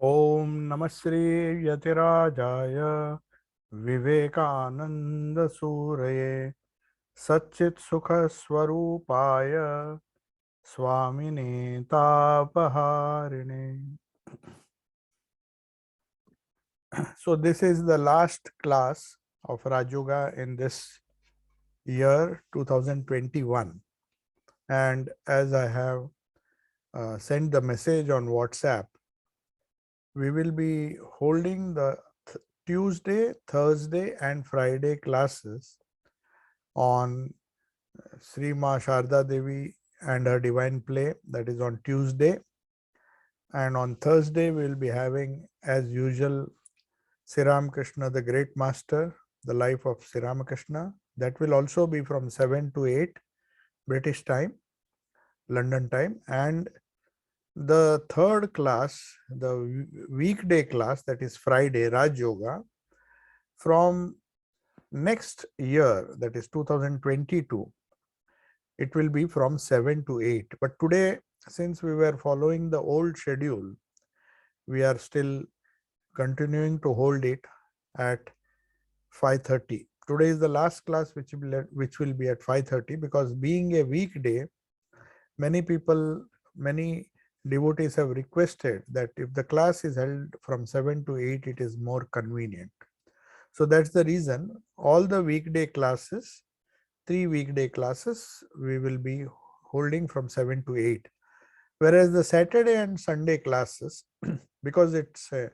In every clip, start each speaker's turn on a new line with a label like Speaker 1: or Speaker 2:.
Speaker 1: Om Namah Shri Yatirajaya Vivekananda Suraye Satchit Sukha Swarupaya Swamine Tapaharine. So this is the last class of Raj Yoga in this year 2021, and as I have sent the message on WhatsApp, we will be holding the Tuesday, Thursday and Friday classes on Sri Ma Sharda Devi and her divine play, that is on Tuesday. And on Thursday, we will be having, as usual, Sri Ramakrishna, the Great Master, the life of Sri Ramakrishna. That will also be from 7 to 8 British time, London time. And the third class, the weekday class, that is Friday, Raj Yoga, from next year, that is 2022, it will be from 7 to 8. But today, since we were following the old schedule, we are still continuing to hold it at 5:30. Today is the last class which will be at 5:30, because being a weekday, many people, many devotees have requested that if the class is held from 7 to 8, it is more convenient. So that's the reason all the weekday classes, 3 weekday classes, we will be holding from 7 to 8. Whereas the Saturday and Sunday classes, because it's a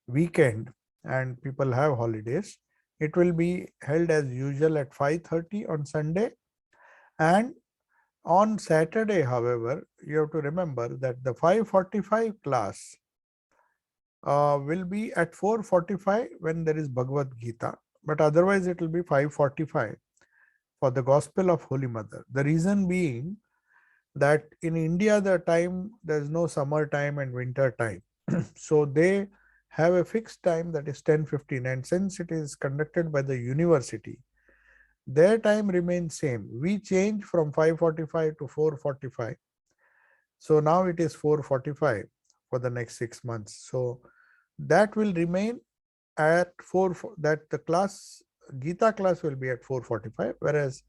Speaker 1: weekend and people have holidays, it will be held as usual at 5:30 on Sunday. And on Saturday, however, you have to remember that the 5:45 class will be at 4:45 when there is Bhagavad Gita, but otherwise it will be 5:45 for the Gospel of Holy Mother. The reason being that in India, the time, there's no summer time and winter time. So they have a fixed time, that is 10:15, and since it is conducted by the university, their time remains same. We change from 5:45 to 4:45. So now it is 4:45 for the next 6 months. So that will remain at 4, that the class, Gita class, will be at 4:45, whereas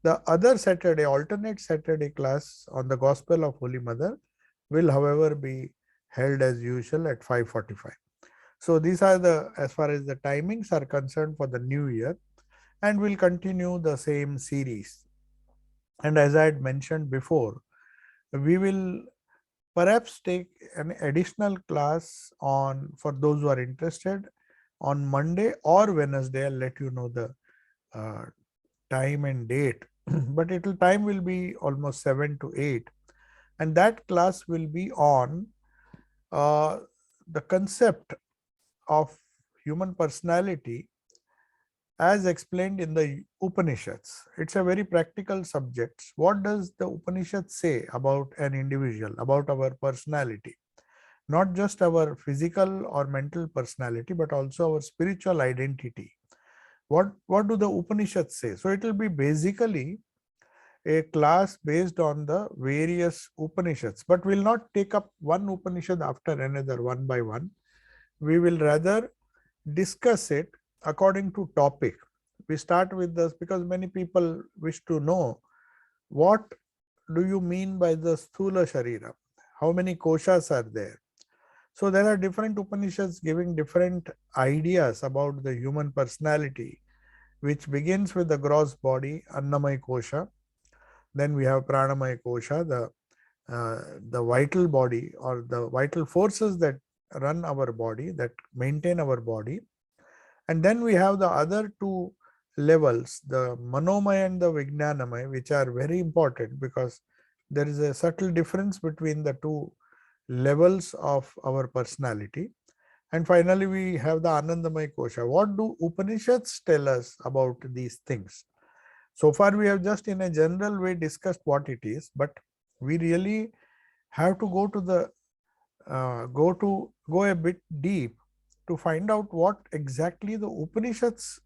Speaker 1: the other Saturday, alternate Saturday class on the Gospel of Holy Mother will, however, be held as usual at 5:45. So these are the, as far as the timings are concerned, for the new year, and we'll continue the same series. And as I had mentioned before, we will perhaps take an additional class on, for those who are interested, on Monday or Wednesday. I'll let you know the time and date, but time will be almost 7 to 8, and that class will be on the concept of human personality as explained in the Upanishads. It's a very practical subject. What does the Upanishad say about an individual, about our personality? Not just our physical or mental personality, but also our spiritual identity. What do the Upanishads say? So it will be basically a class based on the various Upanishads, but we'll not take up one Upanishad after another, one by one. We will rather discuss it according to topic. We start with this because many people wish to know, what do you mean by the Sthula Sharira? How many koshas are there? So there are different Upanishads giving different ideas about the human personality, which begins with the gross body, Annamaya Kosha. Then we have Pranamaya Kosha, the vital body, or the vital forces that run our body, that maintain our body. And then we have the other two levels, the Manomaya and the Vijnanamaya, which are very important because there is a subtle difference between the two levels of our personality. And finally, we have the Anandamaya Kosha. What do Upanishads tell us about these things? So far, we have just in a general way discussed what it is, but we really have to go to the go a bit deep to find out what exactly the Upanishads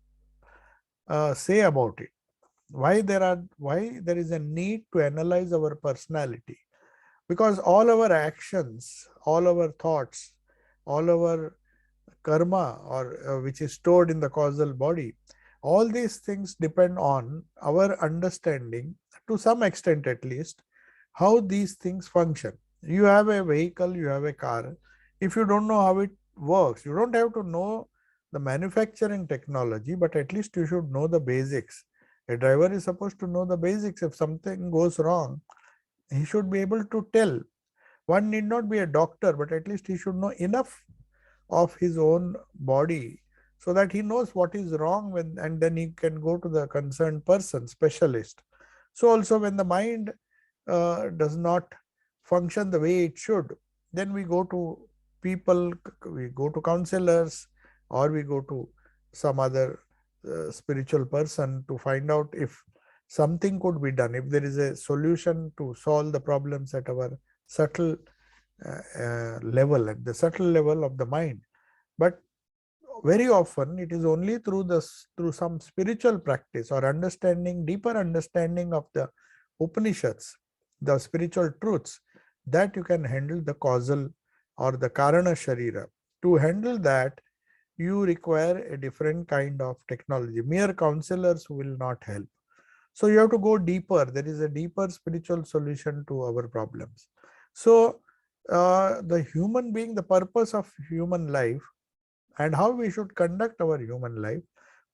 Speaker 1: say about it. Why there is a need to analyze our personality. because all our actions, all our thoughts, all our karma, or which is stored in the causal body, all these things depend on our understanding, to some extent at least, how these things function. You have a vehicle, you have a car. If you don't know how it works, you don't have to know the manufacturing technology, but at least you should know the basics. A driver is supposed to know the basics. If something goes wrong, he should be able to tell. One need not be a doctor, but at least he should know enough of his own body so that he knows what is wrong, when and then he can go to the concerned person, specialist. So also when the mind does not function the way it should, then we go to people, we go to counselors, or we go to some other spiritual person to find out if something could be done, if there is a solution to solve the problems at our subtle level, at the subtle level of the mind. But very often it is only through through some spiritual practice or understanding, deeper understanding of the Upanishads, the spiritual truths, that you can handle the causal or the Karana Sharira. To handle that, you require a different kind of technology. Mere counselors will not help. So you have to go deeper. There is a deeper spiritual solution to our problems. So the human being, the purpose of human life, and how we should conduct our human life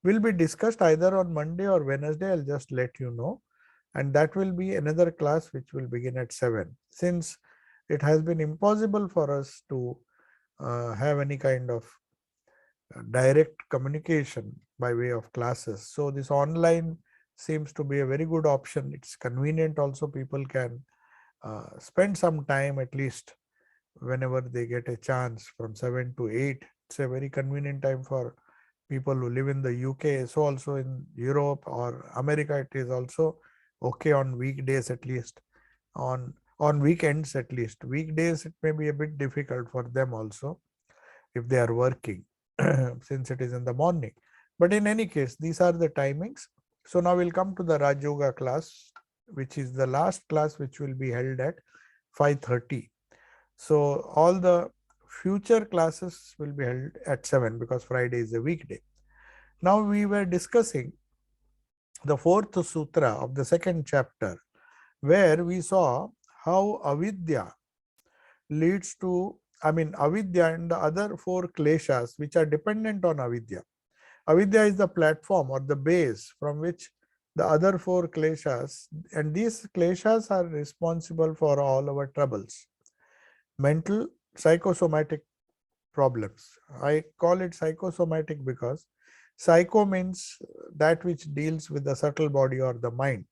Speaker 1: will be discussed either on Monday or Wednesday. I'll just let you know. And that will be another class which will begin at 7. Since it has been impossible for us to have any kind of direct communication by way of classes. So this online seems to be a very good option. It's convenient also. People can spend some time, at least whenever they get a chance, from 7 to 8. It's a very convenient time for people who live in the UK. So also in Europe or America, it is also okay on weekdays, at least on weekends. At least weekdays it may be a bit difficult for them also if they are working since it is in the morning. But in any case, these are the timings. So now we'll come to the Raj Yoga class, which is the last class, which will be held at 5:30. So all the future classes will be held at 7, because Friday is a weekday. Now we were discussing the 4th sutra of the 2nd chapter, where we saw how avidya leads to, avidya and the other 4 kleshas which are dependent on avidya. Avidya is the platform or the base from which the other 4 kleshas, and these kleshas are responsible for all our troubles. Mental, psychosomatic problems. I call it psychosomatic because psycho means that which deals with the subtle body or the mind,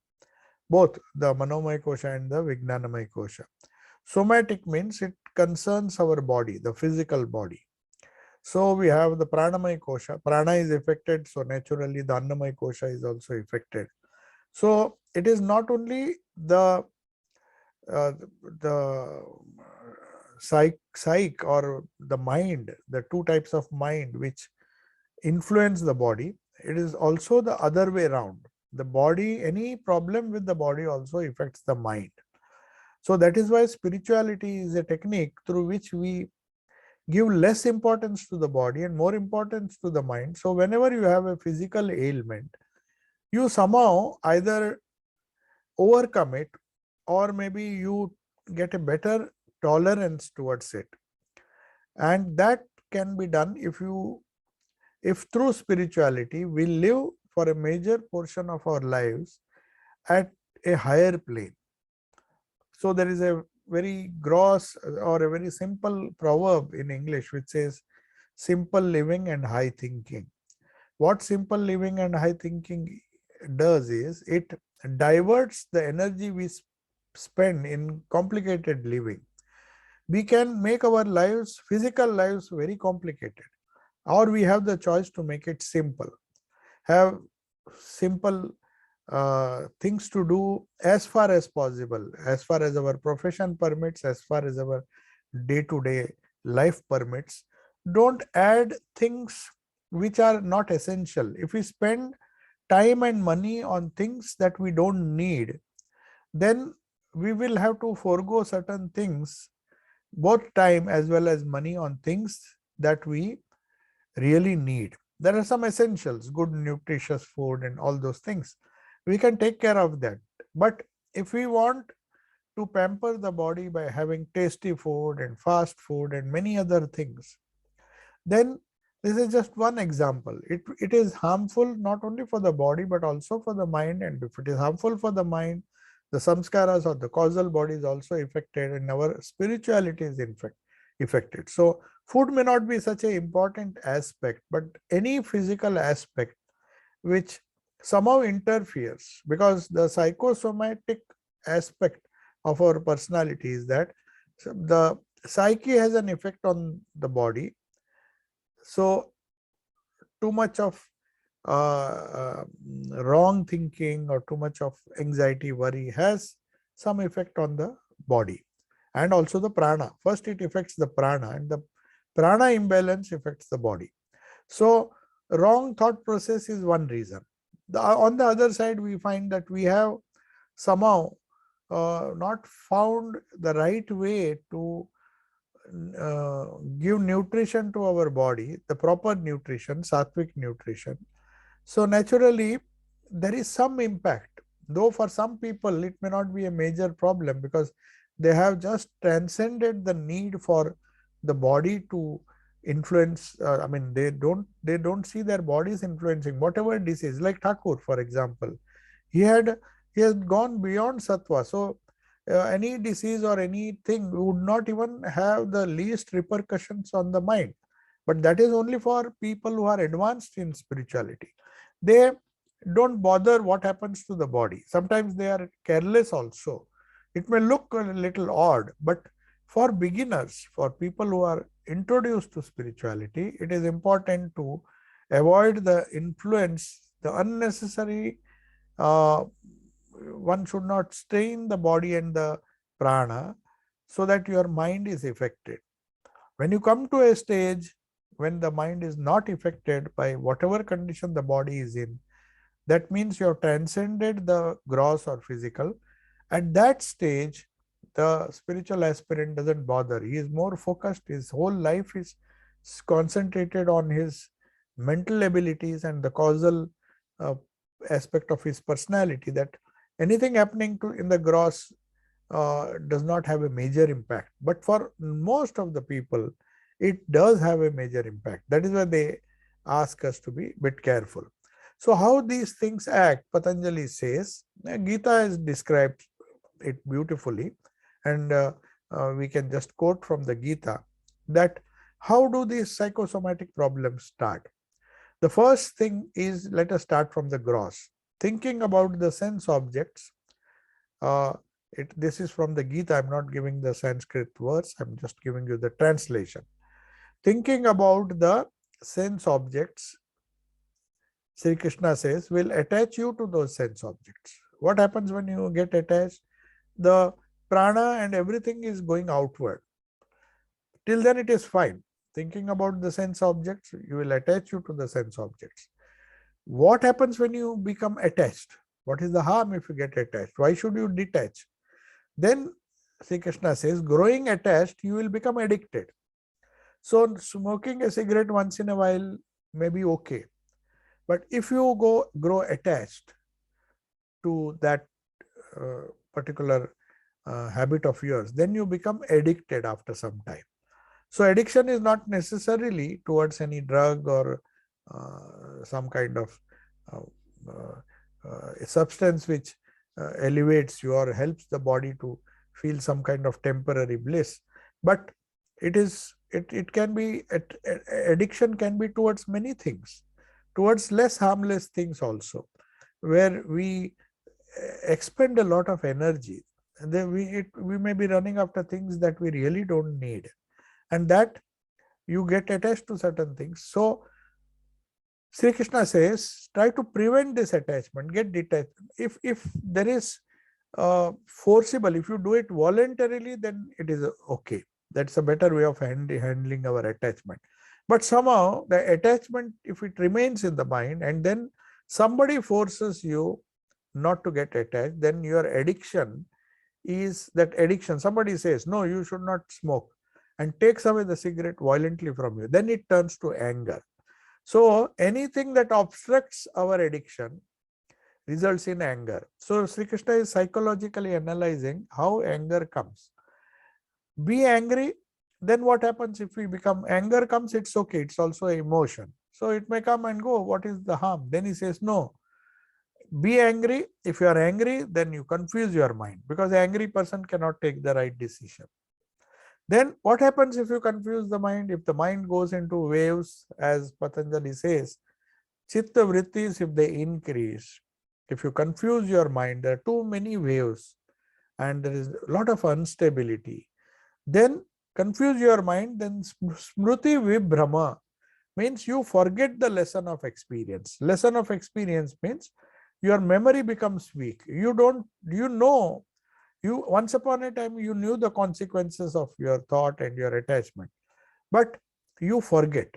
Speaker 1: both the Manomaya Kosha and the Vijnanamaya Kosha. Somatic means it concerns our body, the physical body. So we have the Pranamaya Kosha. Prana is affected, so naturally the Annamaya Kosha is also affected. So it is not only the psyche or the mind, the 2 types of mind which influence the body. It is also the other way around. The body, any problem with the body also affects the mind. So that is why spirituality is a technique through which we give less importance to the body and more importance to the mind. So whenever you have a physical ailment, you somehow either overcome it, or maybe you get a better tolerance towards it. And that can be done if through spirituality we live for a major portion of our lives at a higher plane. So there is a very gross or a very simple proverb in English which says simple living and high thinking. What simple living and high thinking does is it diverts the energy we spend in complicated living. We can make our lives, physical lives, very complicated, or we have the choice to make it simple. Have simple things to do as far as possible, as far as our profession permits, as far as our day-to-day life permits. Don't add things which are not essential. If we spend time and money on things that we don't need, then we will have to forego certain things, both time as well as money, on things that we really need. There are some essentials, good nutritious food and all those things. We can take care of that. But if we want to pamper the body by having tasty food and fast food and many other things, then this is just one example. It is harmful not only for the body but also for the mind. And if it is harmful for the mind, the samskaras or the causal body is also affected, and our spirituality is in fact affected. So food may not be such an important aspect, but any physical aspect which somehow interferes, because the psychosomatic aspect of our personality is that the psyche has an effect on the body. So too much of wrong thinking or too much of anxiety, worry has some effect on the body and also the prana. First it affects the prana, and the prana imbalance affects the body. So wrong thought process is one reason. On the other side, we find that we have somehow not found the right way to give nutrition to our body, the proper nutrition, sattvic nutrition. So naturally, there is some impact. Though for some people it may not be a major problem, because they have just transcended the need for the body to influence. I mean, they don't see their bodies influencing whatever disease. Like Thakur, for example, he has gone beyond sattva. So any disease or anything would not even have the least repercussions on the mind. But that is only for people who are advanced in spirituality. They don't bother what happens to the body. Sometimes they are careless also. It may look a little odd, but for beginners, for people who are introduced to spirituality, it is important to avoid the influence, the unnecessary. One should not strain the body and the prana so that your mind is affected. When you come to a stage when the mind is not affected by whatever condition the body is in, that means you have transcended the gross or physical. At that stage, the spiritual aspirant doesn't bother. He is more focused. His whole life is concentrated on his mental abilities and the causal aspect of his personality, that anything happening to in the gross does not have a major impact. But for most of the people, it does have a major impact. That is why they ask us to be a bit careful. So how these things act, Patanjali says, Gita has described it beautifully, and we can just quote from the Gita that how do these psychosomatic problems start. The first thing is, let us start from the gross. Thinking about the sense objects. This is from the Gita. I'm not giving the Sanskrit words. I'm just giving you the translation. Thinking about the sense objects, Sri Krishna says, will attach you to those sense objects. What happens when you get attached? The prana and everything is going outward. Till then it is fine. Thinking about the sense objects, you will attach you to the sense objects. What happens when you become attached? What is the harm if you get attached? Why should you detach? Then Sri Krishna says, growing attached, you will become addicted. So smoking a cigarette once in a while may be okay. But if you grow attached to that particular habit of yours, then you become addicted after some time. So addiction is not necessarily towards any drug or some kind of a substance which elevates you or helps the body to feel some kind of temporary bliss. But it can be, addiction can be towards many things, towards less harmless things also, where we expend a lot of energy. And then we may be running after things that we really don't need, and that you get attached to certain things. So Sri Krishna says, try to prevent this attachment, get detached. If there is forcible, if you do it voluntarily, then it is okay. That's a better way of handling our attachment. But somehow the attachment, if it remains in the mind and then somebody forces you not to get attached, then your addiction is that addiction. Somebody says, no, you should not smoke, and takes away the cigarette violently from you. Then it turns to anger. So anything that obstructs our addiction results in anger. So Sri Krishna is psychologically analyzing how anger comes. Be angry, then what happens if we become, anger comes, it's okay, it's also an emotion. So it may come and go, what is the harm? Then he says, no, be angry. If you are angry, then you confuse your mind, because the angry person cannot take the right decision. Then what happens if you confuse the mind? If the mind goes into waves, as Patanjali says, chitta vrittis, if they increase, if you confuse your mind, there are too many waves and there is a lot of instability, then confuse your mind, then smruti vibhrama means you forget the lesson of experience. Lesson of experience means your memory becomes weak. You once upon a time you knew the consequences of your thought and your attachment, but you forget.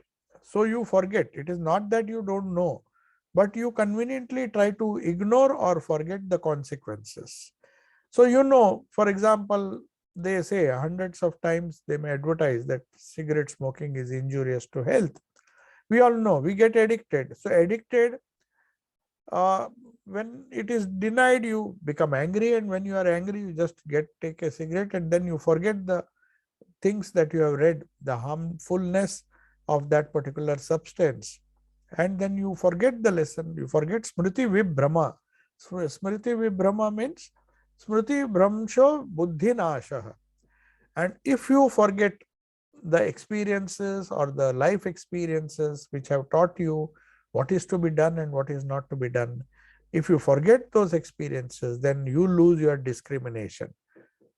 Speaker 1: So you forget. It is not that you don't know, but you conveniently try to ignore or forget the consequences. So for example, they say hundreds of times they may advertise that cigarette smoking is injurious to health. We all know, we get addicted. So addicted, when it is denied, you become angry, and when you are angry, you just take a cigarette, and then you forget the things that you have read, the harmfulness of that particular substance, and then you forget the lesson. You forget smriti vibhrama. Smriti vibhrama means smriti bhramsho buddhi nasha. And if you forget the experiences or the life experiences which have taught you what is to be done and what is not to be done, if you forget those experiences, then you lose your discrimination.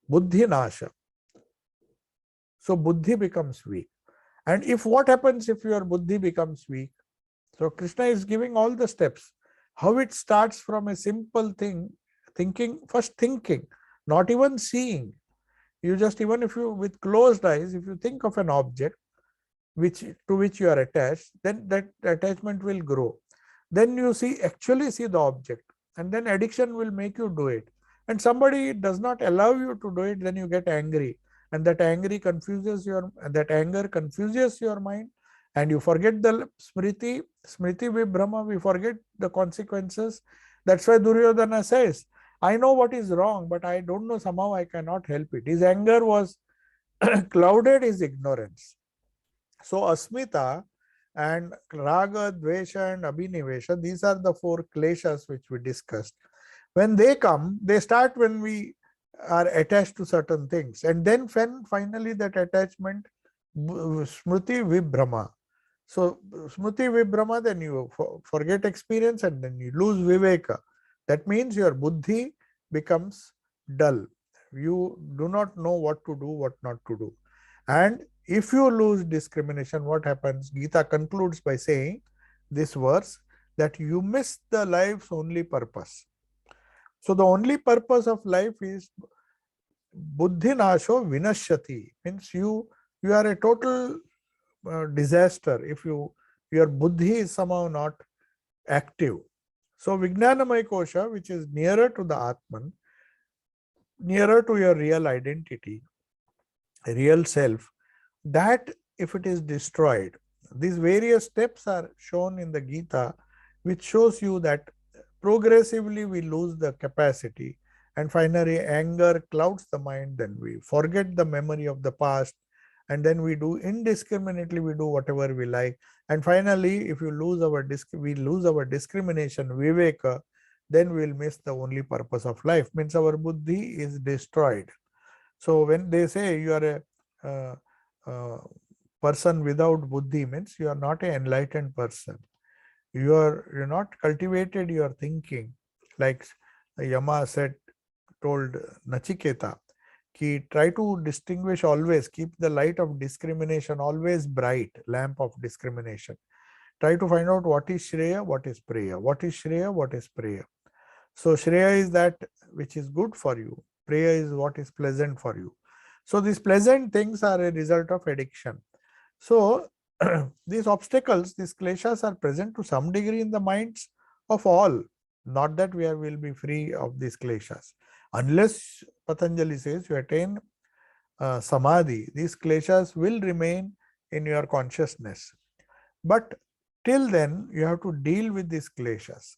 Speaker 1: Buddhi nasha. So buddhi becomes weak. And what happens if your buddhi becomes weak? So Krishna is giving all the steps. How it starts from a simple thing, first thinking, not even seeing. You just, even if you, with closed eyes, if you think of an object to which you are attached, then that attachment will grow. Then you actually see the object, and then addiction will make you do it. And somebody does not allow you to do it, then you get angry, and that anger confuses your mind, and you forget the smriti vibhrama. We forget the consequences. That's why Duryodhana says, I know what is wrong, but I don't know, somehow I cannot help it. His anger was clouded his ignorance. So asmita and raga, dvesha and abhinivesha, these are the four kleshas which we discussed. When they come, they start when we are attached to certain things, and then finally that attachment, smriti vibhrama. So smriti vibhrama, then you forget experience, and then you lose viveka. That means your buddhi becomes dull. You do not know what to do, what not to do. And if you lose discrimination, what happens? Gita concludes by saying this verse, that you miss the life's only purpose. So the only purpose of life is buddhi nasho vinashyati, means you are a total disaster if your buddhi is somehow not active. So Vijnanamaya Kosha, which is nearer to the Atman, nearer to your real identity, real self, that if it is destroyed, these various steps are shown in the Gita, which shows you that progressively we lose the capacity, and finally anger clouds the mind, then we forget the memory of the past, and then we do indiscriminately, we do whatever we like, and finally if we lose our discrimination, viveka, then we'll miss the only purpose of life, means our buddhi is destroyed. So when they say you are a person without buddhi, means you are not an enlightened person. You're not cultivated your thinking, like Yama told Nachiketa, ki try to distinguish always, keep the light of discrimination always bright, lamp of discrimination. Try to find out what is Shreya, what is Preya, what is Shreya, what is Preya. So Shreya is that which is good for you, Preya is what is pleasant for you. So these pleasant things are a result of addiction. So these obstacles, these kleshas are present to some degree in the minds of all. Not that we will be free of these kleshas. Unless Patanjali says you attain samadhi, these kleshas will remain in your consciousness. But till then, you have to deal with these kleshas.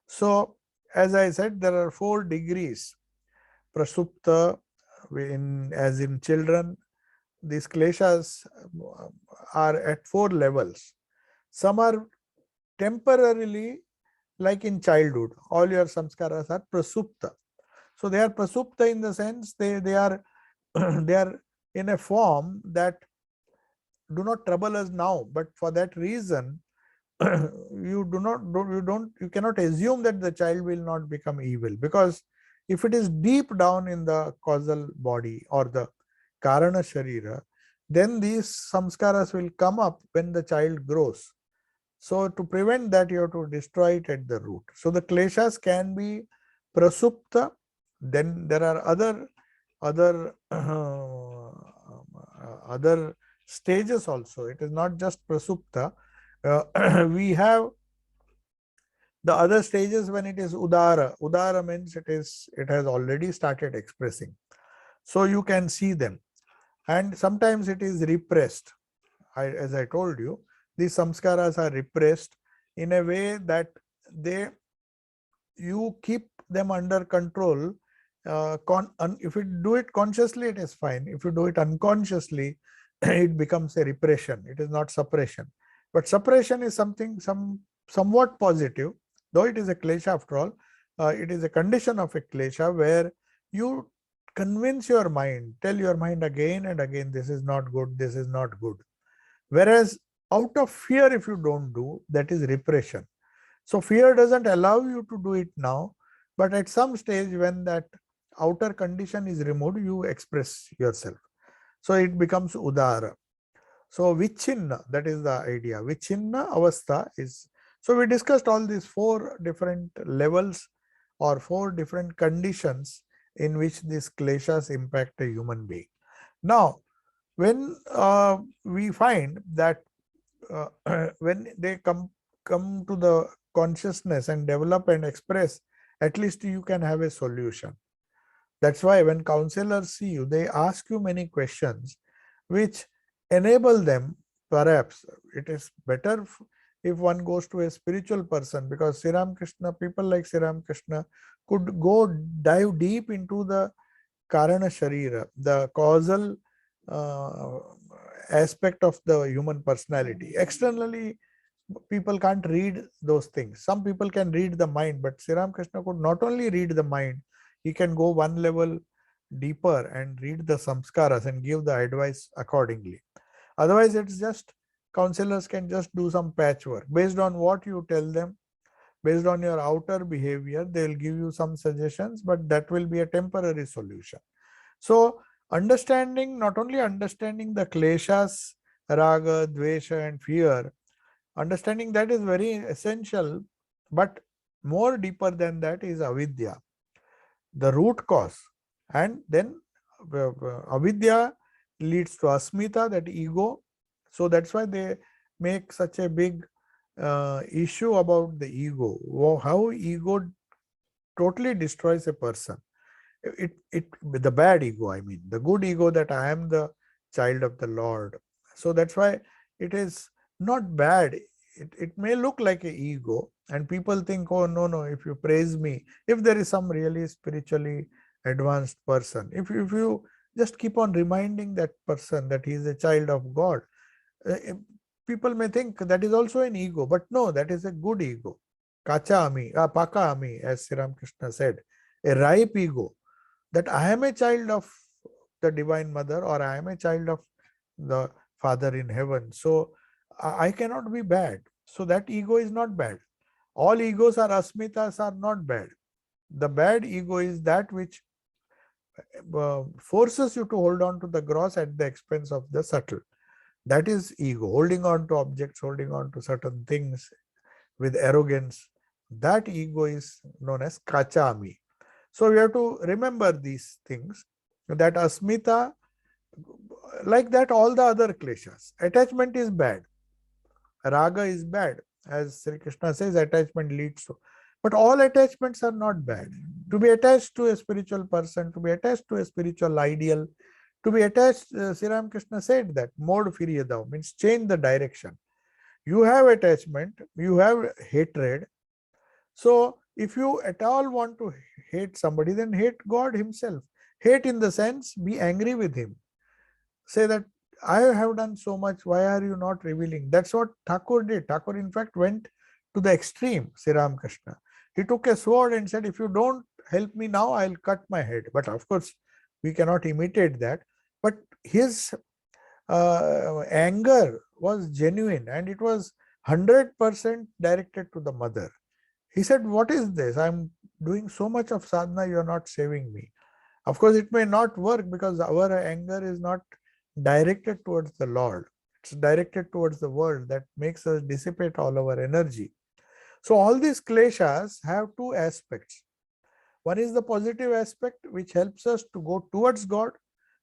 Speaker 1: So, as I said, there are 4 degrees. Prasupta, as in children, these kleshas are at 4 levels. Some are temporarily, like in childhood, all your samskaras are prasupta. So they are prasupta in the sense they are they are in a form that do not trouble us now, but for that reason you cannot assume that the child will not become evil, because if it is deep down in the causal body or the karana sharira, then these samskaras will come up when the child grows. So to prevent that, you have to destroy it at the root. So the kleshas can be prasupta. Then there are other other stages also. It is not just prasupta. We have the other stages when it is udara. Udara means it has already started expressing. So you can see them. And sometimes it is repressed. As I told you, these samskaras are repressed in a way that you keep them under control. If you do it consciously, it is fine. If you do it unconsciously, it becomes a repression. It is not suppression. But suppression is something somewhat positive, though it is a klesha after all. It is a condition of a klesha where you convince your mind, tell your mind again and again, this is not good, this is not good. Whereas out of fear, if you don't do, that is repression. So fear doesn't allow you to do it now, but at some stage when that outer condition is removed, you express yourself. So it becomes udara. So vichinna, that is the idea. Vichinna avastha is, so we discussed all these 4 different levels or 4 different conditions in which these kleshas impact a human being. Now, when we find that when they come to the consciousness and develop and express, at least you can have a solution. That's why when counselors see you, they ask you many questions which enable them. Perhaps it is better if one goes to a spiritual person, because Sri Ramakrishna, people like Sri Ramakrishna could dive deep into the karana sharira, the causal aspect of the human personality. Externally, people can't read those things. Some people can read the mind, but Sri Ramakrishna could not only read the mind, he can go one level deeper and read the samskaras and give the advice accordingly. Otherwise, it's just counselors can just do some patchwork based on what you tell them, based on your outer behavior. They'll give you some suggestions, but that will be a temporary solution. So understanding, not only understanding the kleshas, raga, dvesha and fear, understanding that is very essential, but more deeper than that is avidya, the root cause. And then avidya leads to asmita, that ego. So that's why they make such a big issue about the ego, how ego totally destroys a person. The bad ego, I mean, the good ego, that I am the child of the Lord. So that's why it is not bad. It may look like a ego, and people think, oh no, if you praise me, if there is some really spiritually advanced person, if you just keep on reminding that person that he is a child of God, people may think that is also an ego, but no, that is a good ego. Kacha ami, paka ami, as Sri Ramakrishna said, a ripe ego, that I am a child of the Divine Mother, or I am a child of the Father in heaven. So I cannot be bad. So that ego is not bad. All egos are asmitas, are not bad. The bad ego is that which forces you to hold on to the gross at the expense of the subtle. That is ego, holding on to objects, holding on to certain things with arrogance. That ego is known as kachami. So we have to remember these things, that asmita, like that all the other kleshas. Attachment is bad. Raga is bad. As Sri Krishna says, attachment leads to. But all attachments are not bad. To be attached to a spiritual person, to be attached to a spiritual ideal, to be attached, Sri Ramakrishna said that, mod firiyadam, means change the direction. You have attachment, you have hatred. So if you at all want to hate somebody, then hate God himself. Hate in the sense, be angry with him. Say that, I have done so much, why are you not revealing? That's what Thakur did. Thakur in fact went to the extreme, Sri Ramakrishna. He took a sword and said, if you don't help me now, I'll cut my head. But of course, we cannot imitate that. But his anger was genuine, and it was 100% directed to the mother. He said, what is this? I'm doing so much of sadhana, you're not saving me. Of course, it may not work because our anger is not directed towards the Lord. It's directed towards the world that makes us dissipate all our energy. So all these kleshas have two aspects. One is the positive aspect, which helps us to go towards God.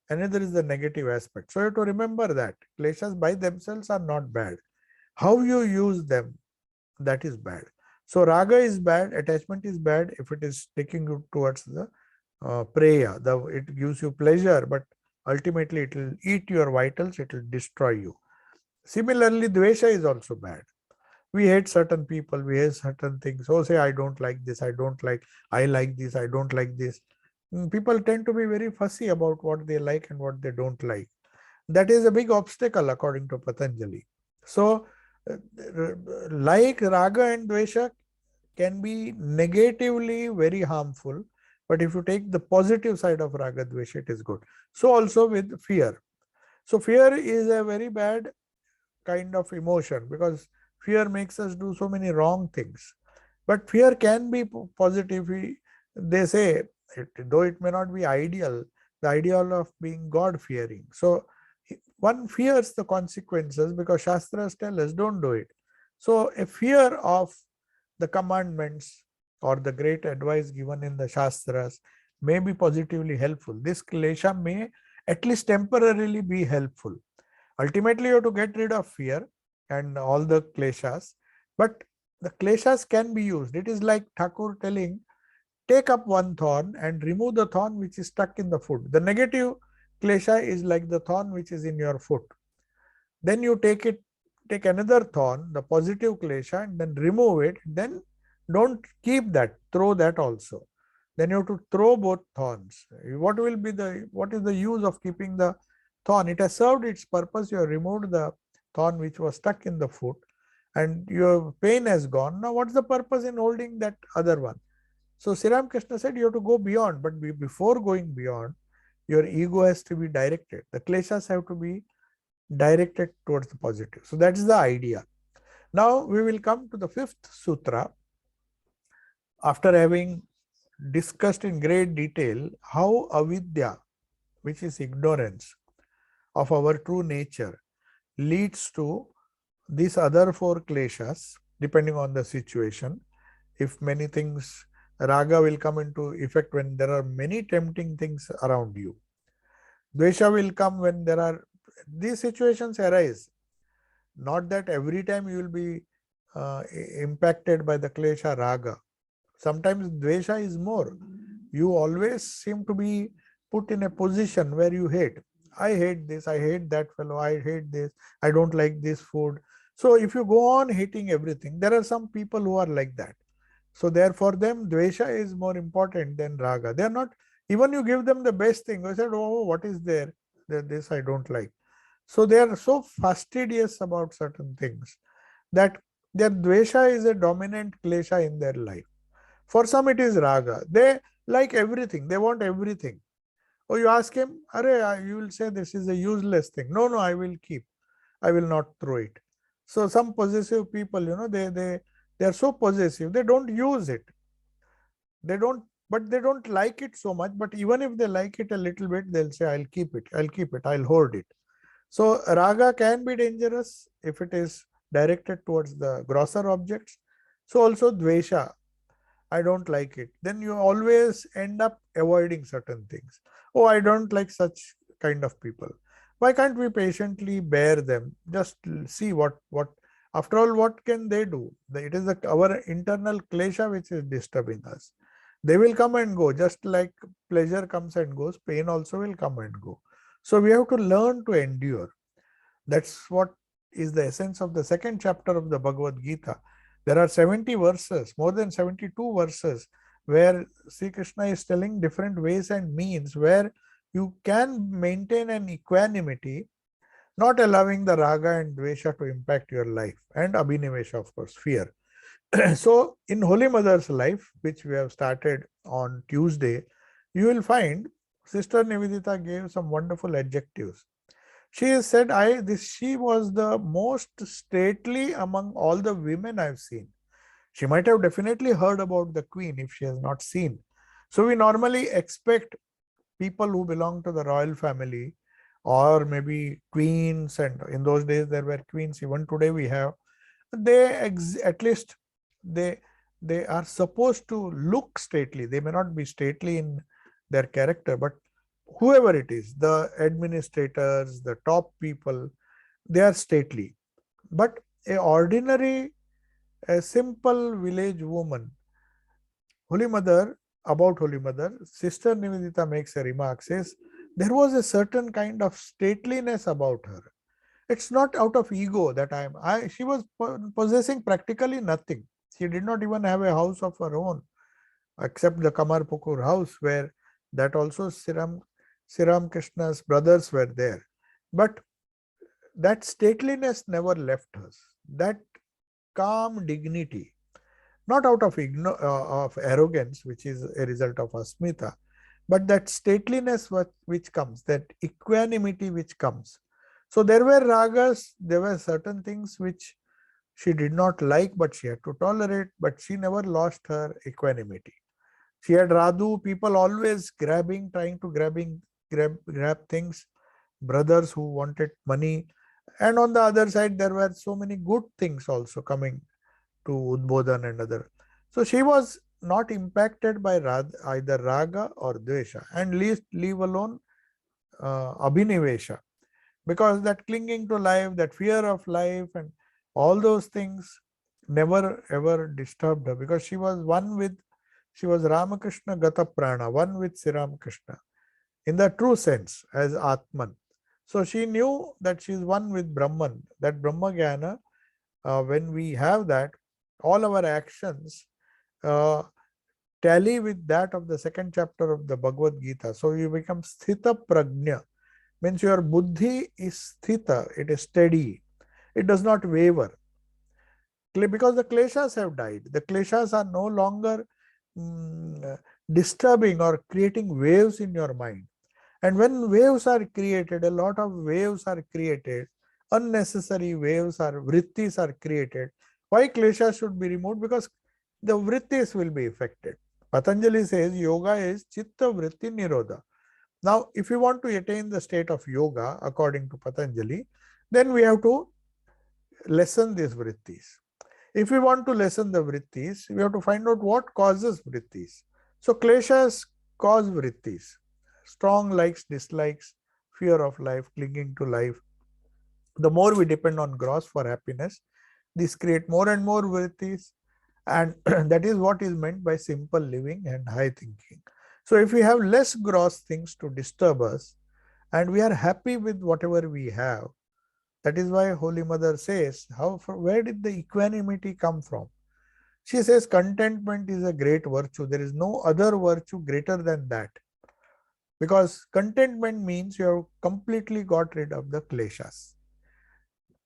Speaker 1: Another is the negative aspect. So you have to remember that kleshas by themselves are not bad. How you use them, that is bad. So raga is bad, attachment is bad if it is taking you towards the preya. It gives you pleasure, but ultimately it will eat your vitals, it will destroy you. Similarly, dvesha is also bad. We hate certain people, we hate certain things. Oh, say, I don't like this, I like this, I don't like this. People tend to be very fussy about what they like and what they don't like. That is a big obstacle according to Patanjali. So, like raga and dvesha can be negatively very harmful, but if you take the positive side of raga dvesha, it is good. So also with fear. So fear is a very bad kind of emotion because fear makes us do so many wrong things. But fear can be positive. They say, though it may not be ideal, the ideal of being God fearing. So one fears the consequences because Shastras tell us don't do it. So a fear of the commandments or the great advice given in the Shastras may be positively helpful. This klesha may at least temporarily be helpful. Ultimately, you have to get rid of fear and all the kleshas, but the kleshas can be used. It is like Thakur telling, take up one thorn and remove the thorn which is stuck in the foot. The negative klesha is like the thorn which is in your foot. Then you take another thorn, the positive klesha, and then remove it. Then don't keep that, throw that also. Then you have to throw both thorns. What is the use of keeping the thorn? It has served its purpose. You have removed the thorn which was stuck in the foot and your pain has gone. Now what's the purpose in holding that other one? So Sri Ramakrishna said you have to go beyond, but before going beyond, your ego has to be directed. The kleshas have to be directed towards the positive. So that is the idea. Now we will come to the fifth sutra. After having discussed in great detail how avidya, which is ignorance of our true nature, leads to these other four kleshas, depending on the situation. If many things, raga will come into effect when there are many tempting things around you. Dvesha will come when these situations arise. Not that every time you will be impacted by the klesha raga. Sometimes dvesha is more. You always seem to be put in a position where you hate. I hate this, I hate that fellow, I hate this, I don't like this food. So if you go on hating everything, there are some people who are like that. So therefore them, dvesha is more important than raga. They are not, even you give them the best thing, they said, oh, what is there? This I don't like. So they are so fastidious about certain things that their dvesha is a dominant klesha in their life. For some it is raga. They like everything. They want everything. Or you ask him, Are, you will say this is a useless thing. No, I will keep. I will not throw it. So some possessive people, they are so possessive. They don't use it. They don't like it so much. But even if they like it a little bit, they'll say, I'll keep it. I'll hoard it. So raga can be dangerous if it is directed towards the grosser objects. So also dvesha, I don't like it. Then you always end up avoiding certain things. Oh, I don't like such kind of people. Why can't we patiently bear them? Just see what After all, what can they do? It is our internal klesha which is disturbing us. They will come and go, just like pleasure comes and goes, pain also will come and go. So we have to learn to endure. That's what is the essence of the second chapter of the Bhagavad Gita. There are 70 verses, more than 72 verses, where Sri Krishna is telling different ways and means where you can maintain an equanimity, not allowing the raga and dvesha to impact your life, and abhinivesha, of course, fear. So, in Holy Mother's life, which we have started on Tuesday, you will find Sister Nivedita gave some wonderful adjectives. She has said, she was the most stately among all the women I've seen. She might have definitely heard about the queen if she has not seen. So we normally expect people who belong to the royal family, or maybe queens, and in those days there were queens, even today we have, at least they they are supposed to look stately. They may not be stately in their character, but whoever it is, the administrators, the top people, they are stately. But a simple village woman, Holy Mother, about Holy Mother, Sister Nivedita makes a remark, says, there was a certain kind of stateliness about her. It's not out of ego that she was possessing practically nothing. She did not even have a house of her own, except the Kamarpukur house, where that also Siram Krishna's brothers were there. But that stateliness never left us. That calm dignity, not out of of arrogance, which is a result of asmita, but that stateliness which comes, that equanimity which comes. So there were ragas, there were certain things which she did not like, but she had to tolerate, but she never lost her equanimity. She had Radhu, people always trying to grab things, brothers who wanted money. And on the other side, there were so many good things also coming to Udbodhan and other. So she was not impacted by either raga or dvesha, and leave alone abhinivesha, because that clinging to life, that fear of life, and all those things never ever disturbed her, because she was Ramakrishna Gata Prana, one with Sri Ramakrishna, in the true sense as Atman. So she knew that she is one with Brahman, that Brahma Jnana. When we have that, all our actions uh, tally with that of the second chapter of the Bhagavad Gita. So you become sthita prajna, means your buddhi is sthita, it is steady, it does not waver. Because the kleshas have died. The kleshas are no longer disturbing or creating waves in your mind. And when waves are created, a lot of waves are created, unnecessary waves or vrittis are created. Why klesha should be removed? Because the vrittis will be affected. Patanjali says yoga is chitta vritti nirodha. Now, if you want to attain the state of yoga, according to Patanjali, then we have to lessen these vrittis. If we want to lessen the vrittis, we have to find out what causes vrittis. So, kleshas cause vrittis. Strong likes, dislikes, fear of life, clinging to life. The more we depend on gross for happiness, this create more and more vrittis, and that is what is meant by simple living and high thinking. So if we have less gross things to disturb us, and we are happy with whatever we have, that is why Holy Mother says, where did the equanimity come from? She says contentment is a great virtue. There is no other virtue greater than that. Because contentment means you have completely got rid of the kleshas.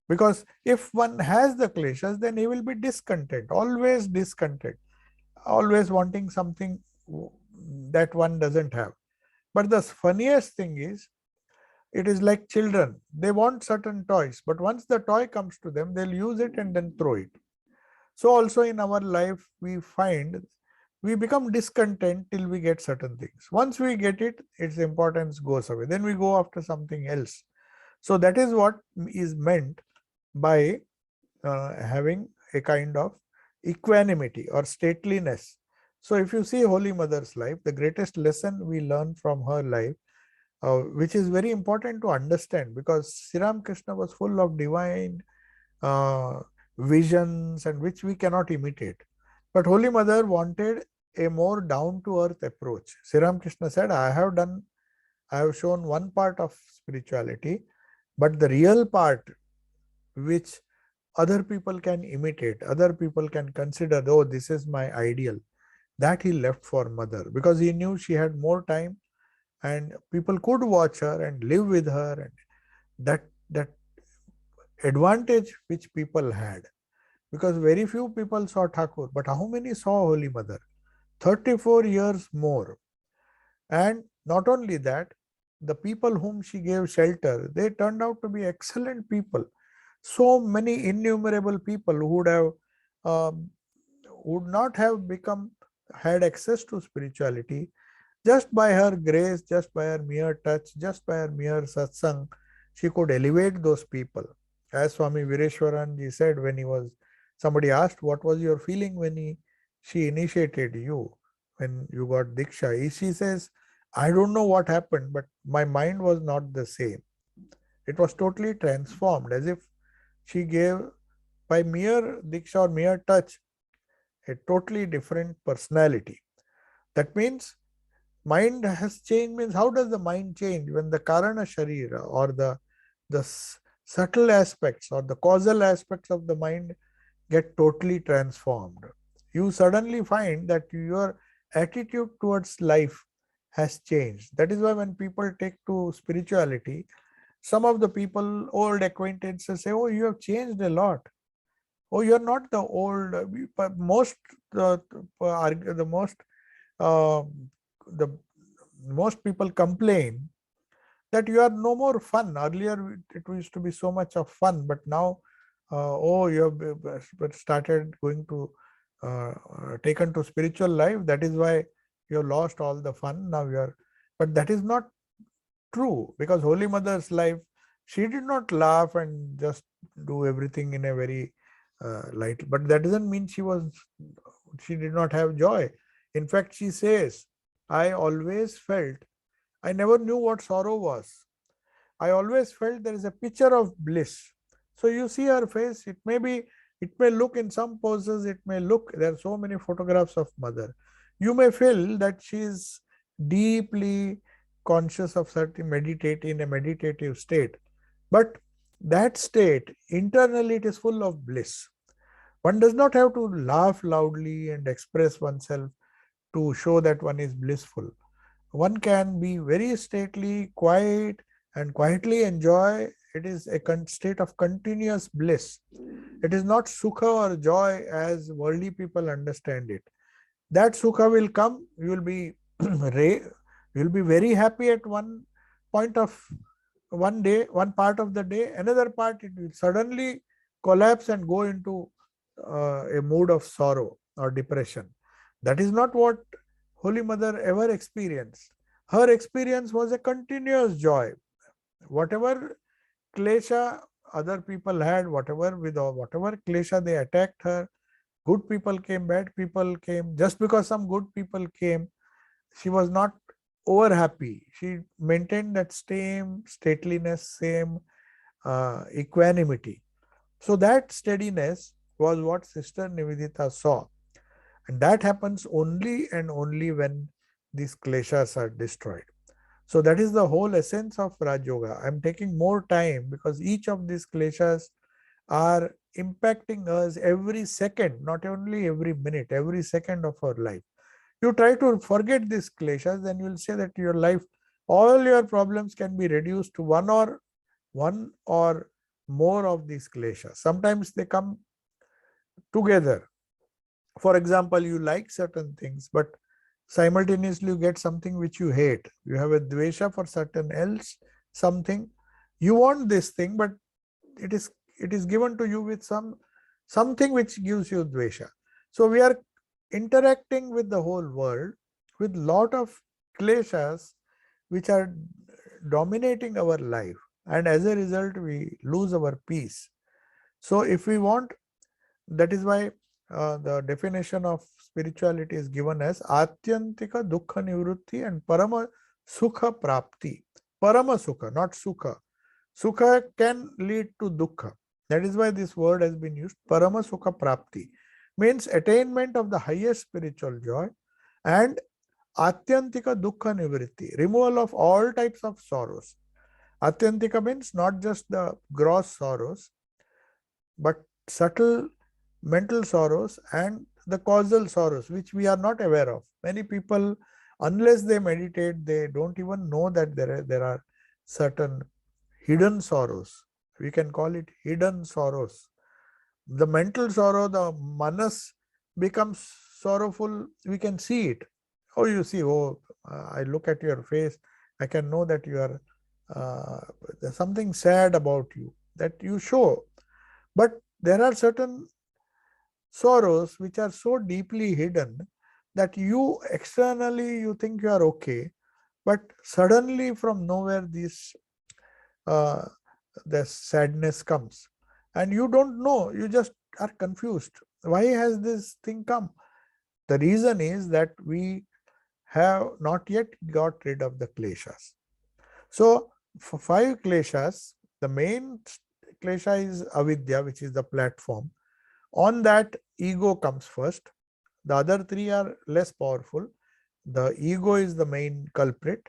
Speaker 1: Because if one has the kleshas, then he will be discontent, always wanting something that one doesn't have. But the funniest thing is, it is like children. They want certain toys, but once the toy comes to them, they'll use it and then throw it. So also in our life, we find we become discontent till we get certain things. Once we get it, its importance goes away. Then we go after something else. So that is what is meant by having a kind of equanimity or stateliness. So if you see Holy Mother's life, the greatest lesson we learn from her life, which is very important to understand, because Sri Ramakrishna was full of divine visions and which we cannot imitate. But Holy Mother wanted a more down-to-earth approach. Sri Ramakrishna said, I have shown one part of spirituality, but the real part which other people can imitate, other people can consider, oh, this is my ideal, that he left for Mother, because he knew she had more time and people could watch her and live with her, and that advantage which people had, because very few people saw Thakur, but how many saw Holy Mother? 34 years more. And not only that, the people whom she gave shelter, they turned out to be excellent people. So many innumerable people who um, would not have had access to spirituality, just by her grace, just by her mere touch, just by her mere satsang, she could elevate those people. As Swami Vireshwaranji said, when somebody asked, what was your feeling when she initiated you, when you got Diksha? She says, I don't know what happened, but my mind was not the same. It was totally transformed, as if she gave, by mere Diksha or mere touch, a totally different personality. That means mind has changed. Means how does the mind change? When the Karana Sharira, or the subtle aspects or the causal aspects of the mind get totally transformed, you suddenly find that your attitude towards life has changed. That is why when people take to spirituality, some of the people, old acquaintances, say, oh, you have changed a lot. Oh, you're not the old. Most the most uh, the most people complain that you are no more fun. Earlier it used to be so much of fun, but now oh, you have started going to taken to spiritual life. That is why you have lost all the fun. Now you are, but that is not true, because Holy Mother's life, she did not laugh and just do everything in a very light. But that doesn't mean she did not have joy. In fact, she says, I always felt, I never knew what sorrow was. I always felt there is a picture of bliss. So you see her face, it may look in some poses, there are so many photographs of Mother. You may feel that she is deeply conscious of certain in a meditative state. But that state, internally, it is full of bliss. One does not have to laugh loudly and express oneself to show that one is blissful. One can be very stately, quiet, and quietly enjoy. It is a state of continuous bliss. It is not sukha or joy as worldly people understand it. That sukha will come, you will be very happy at one point of one day, one part of the day. Another part, it will suddenly collapse and go into a mood of sorrow or depression. That is not what Holy Mother ever experienced. Her experience was a continuous joy. Whatever klesha other people had, whatever klesha they attacked her, good people came, bad people came. Just because some good people came, she was not over happy. She maintained that same stateliness, same equanimity. So that steadiness was what Sister Nivedita saw. And that happens only and only when these kleshas are destroyed. So that is the whole essence of Raj Yoga. I am taking more time because each of these kleshas are impacting us every second, not only every minute, every second of our life. You try to forget these kleshas, then you will say that your life, all your problems can be reduced to one or more of these kleshas. Sometimes they come together. For example, you like certain things, but simultaneously you get something which you hate. You have a dvesha for certain else, something. You want this thing, but it is given to you with something which gives you dvesha. So we are interacting with the whole world with lot of kleshas which are dominating our life, and as a result we lose our peace. So if we want, that is why the definition of spirituality is given as Atyantika Dukkha Nivrutti and Parama Sukha Prapti. Parama Sukha, not Sukha. Sukha can lead to Dukkha. That is why this word has been used. Parama Sukha Prapti means attainment of the highest spiritual joy, and Atyantika Dukkha Nivritti, removal of all types of sorrows. Atyantika means not just the gross sorrows, but subtle mental sorrows and the causal sorrows, which we are not aware of. Many people, unless they meditate, they don't even know that there are certain hidden sorrows. We can call it hidden sorrows. The mental sorrow, the manas becomes sorrowful, we can see it. Oh, you see, I look at your face, I can know that you are, there's something sad about you, that you show. But there are certain sorrows which are so deeply hidden that you externally you think you are okay, but suddenly from nowhere uh, the sadness comes, and you don't know, you just are confused. Why has this thing come? The reason is that we have not yet got rid of the kleshas. So for 5 kleshas, the main klesha is avidya, which is the platform. On that, ego comes first. The other 3 are less powerful. The ego is the main culprit.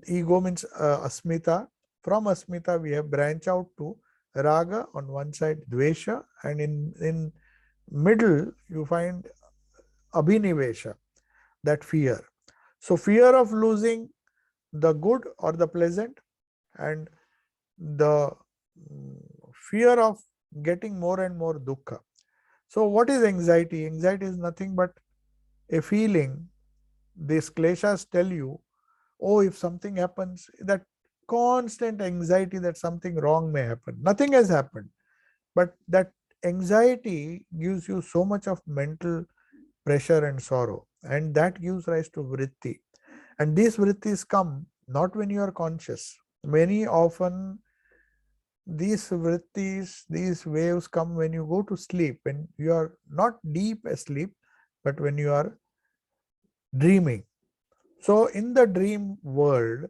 Speaker 1: Ego means asmita. From asmita, we have branch out to raga on one side, dvesha, and in middle you find abhinivesha, that fear. So fear of losing the good or the pleasant, and the fear of getting more and more dukkha. So what is anxiety? Anxiety is nothing but a feeling. These kleshas tell you, oh, if something happens, that constant anxiety that something wrong may happen. Nothing has happened, but that anxiety gives you so much of mental pressure and sorrow, and that gives rise to vritti. And these vrittis come not when you are conscious. Many often these vrittis, these waves come when you go to sleep, when you are not deep asleep, but when you are dreaming. So in the dream world,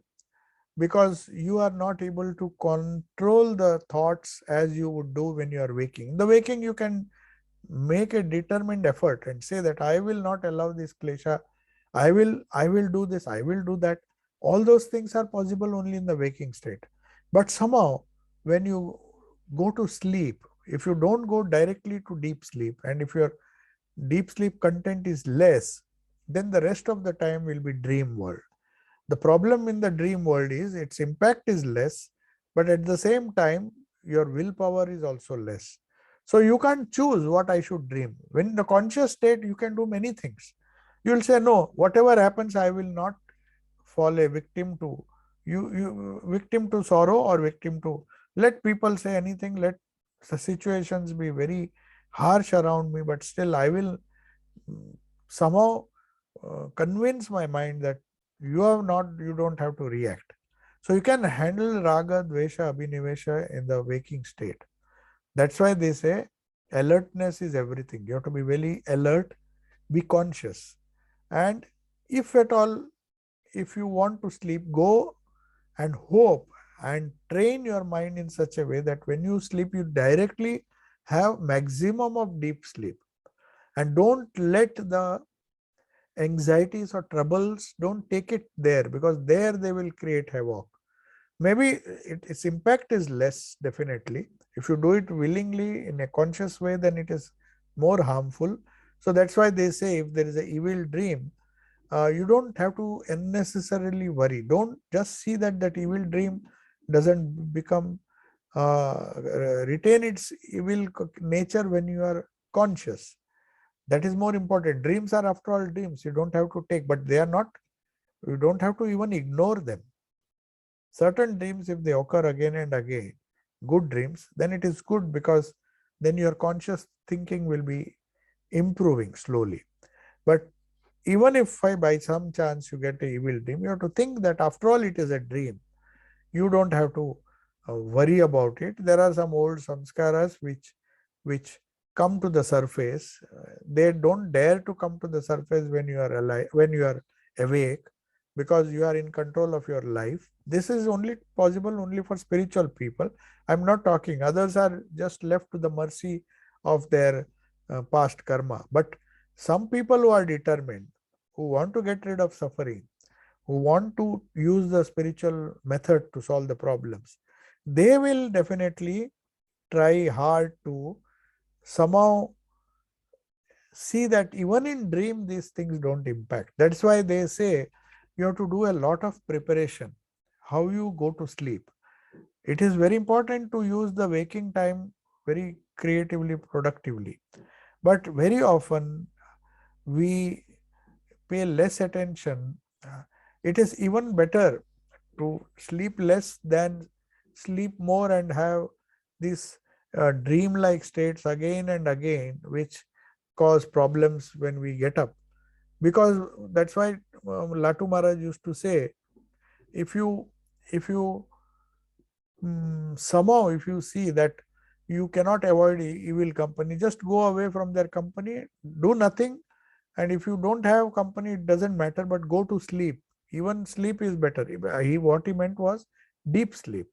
Speaker 1: because you are not able to control the thoughts as you would do when you are waking. In the waking, you can make a determined effort and say that I will not allow this klesha, I will do this, I will do that. All those things are possible only in the waking state. But somehow, when you go to sleep, if you don't go directly to deep sleep, and if your deep sleep content is less, then the rest of the time will be dream world. The problem in the dream world is its impact is less, but at the same time, your willpower is also less. So you can't choose what I should dream. When in the conscious state, you can do many things. You will say, no, whatever happens, I will not fall a victim to victim to sorrow, or victim to, let people say anything, let the situations be very harsh around me, but still I will somehow convince my mind that you don't have to react. So you can handle raga, dvesha, abhinivesha in the waking state. That's why they say alertness is everything. You have to be very alert, be conscious. And if at all, if you want to sleep, go and hope and train your mind in such a way that when you sleep, you directly have maximum of deep sleep. And don't let the anxieties or troubles, don't take it there, because there they will create havoc. Maybe its impact is less, definitely. If you do it willingly in a conscious way, then it is more harmful. So that's why they say if there is an evil dream, you don't have to unnecessarily worry. Don't just see that evil dream doesn't become retain its evil nature when you are conscious. That is more important. Dreams are after all dreams. You don't have to take, but they are not, you don't have to even ignore them. Certain dreams, if they occur again and again, good dreams, then it is good, because then your conscious thinking will be improving slowly. But even if by some chance you get a evil dream, you have to think that after all it is a dream. You don't have to worry about it. There are some old samskaras which come to the surface. They don't dare to come to the surface when you are alive, when you are awake, because you are in control of your life. This is only possible only for spiritual people. I'm not talking, others are just left to the mercy of their past karma. But some people who are determined, who want to get rid of suffering, who want to use the spiritual method to solve the problems, they will definitely try hard to somehow see that even in dream these things don't impact. That's why they say you have to do a lot of preparation how you go to sleep. It is very important to use the waking time very creatively, productively, but very often we pay less attention. It is even better to sleep less than sleep more and have these dream-like states again and again, which cause problems when we get up. Because that's why Latu Maharaj used to say, if you somehow if you see that you cannot avoid evil company, just go away from their company, do nothing, and if you don't have company, it doesn't matter, but go to sleep. Even sleep is better. What he meant was deep sleep.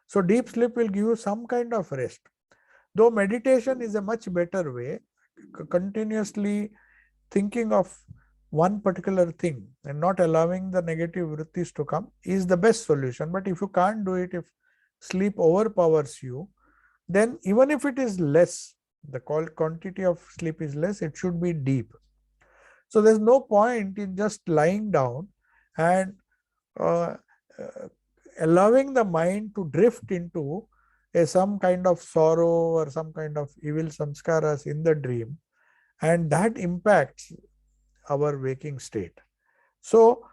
Speaker 1: So deep sleep will give you some kind of rest. Though meditation is a much better way, continuously thinking of one particular thing and not allowing the negative vrittis to come is the best solution. But if you can't do it, if sleep overpowers you, then even if it is less, the quantity of sleep is less, it should be deep. So there's no point in just lying down and uh, uh, allowing the mind to drift into some kind of sorrow or some kind of evil samskaras in the dream, and that impacts our waking state. So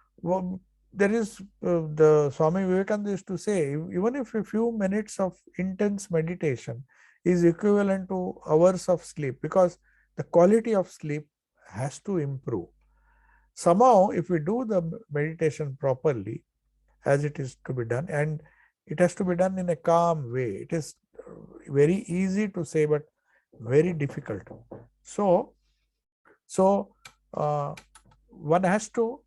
Speaker 1: there is the Swami Vivekananda used to say, even if a few minutes of intense meditation is equivalent to hours of sleep, because the quality of sleep has to improve. Somehow, if we do the meditation properly, as it is to be done, and it has to be done in a calm way. It is very easy to say, but very difficult. So one has to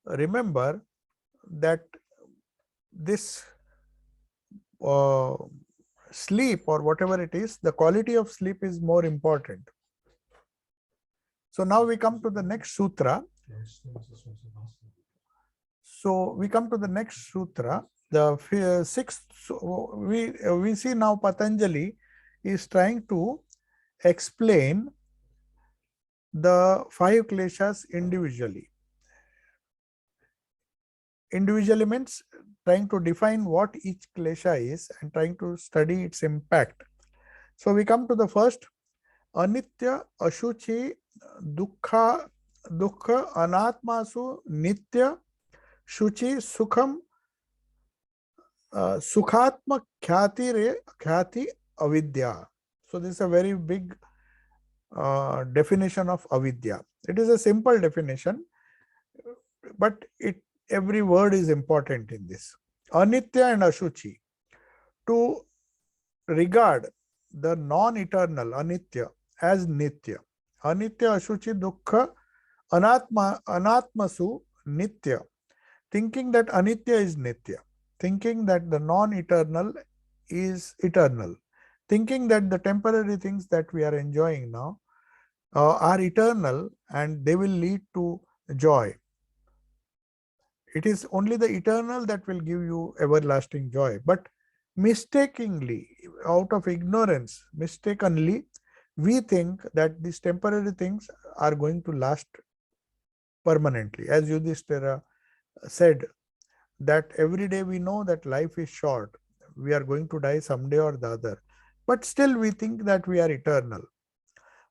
Speaker 1: remember that this uh, sleep or whatever it is, the quality of sleep is more important. So now we come to the next sutra. So we come to the next sutra, the sixth. We see now Patanjali is trying to explain the five kleshas individually. Individually means trying to define what each klesha is and trying to study its impact. So we come to the first, anitya, ashuchi, dukkha, anatmasu, nitya, shuchi, sukham, sukhatma, khyati, avidya. So this is a very big definition of avidya. It is a simple definition, but every word is important in this. Anitya and ashuchi, to regard the non-eternal anitya as nitya. Anitya, ashuchi, dukkha, anatmasu, nitya. Thinking that anitya is nitya. Thinking that the non-eternal is eternal. Thinking that the temporary things that we are enjoying now are eternal and they will lead to joy. It is only the eternal that will give you everlasting joy. But mistakenly, out of ignorance, mistakenly, we think that these temporary things are going to last permanently. As Yudhishthira said, that every day we know that life is short. We are going to die someday or the other. But still we think that we are eternal.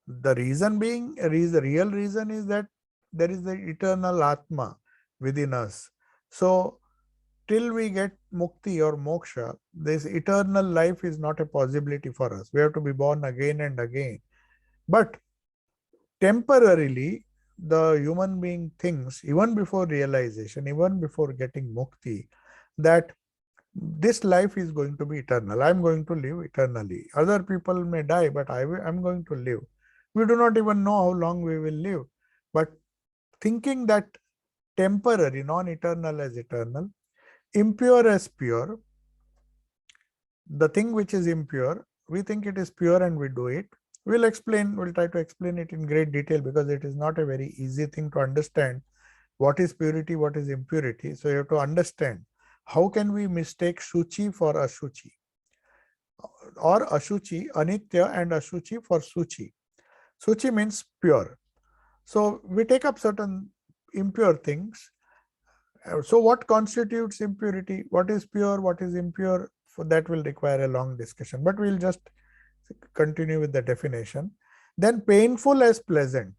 Speaker 1: The reason being, the real reason is that there is the eternal Atma within us. So till we get mukti or moksha, this eternal life is not a possibility for us. We have to be born again and again. But temporarily, the human being thinks, even before realization, even before getting mukti, that this life is going to be eternal. I'm going to live eternally. Other people may die, but I'm going to live. We do not even know how long we will live. But thinking that temporary, non-eternal as eternal, impure as pure. The thing which is impure, we think it is pure and we do it. We'll try to explain it in great detail because it is not a very easy thing to understand. What is purity, what is impurity? So you have to understand how can we mistake Shuchi for Ashuchi, or Ashuchi, Anitya, and Ashuchi for Suchi. Suchi means pure. So we take up certain impure things. So what constitutes impurity? What is pure? What is impure? For that will require a long discussion, but we'll just continue with the definition. Then painful as pleasant.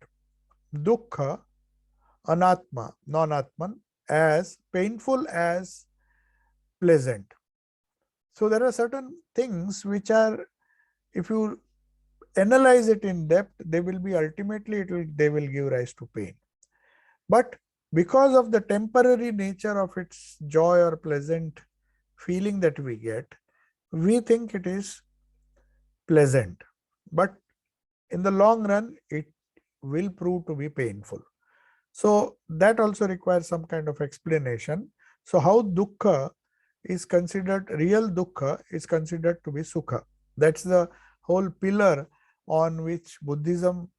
Speaker 1: Dukkha, anatma, non-atman, as painful as pleasant. So there are certain things which are, if you analyze it in depth, they will be ultimately, they will give rise to pain. But because of the temporary nature of its joy or pleasant feeling that we get, we think it is pleasant. But in the long run, it will prove to be painful. So that also requires some kind of explanation. So how dukkha is considered, real dukkha is considered to be sukha. That's the whole pillar on which Buddhism,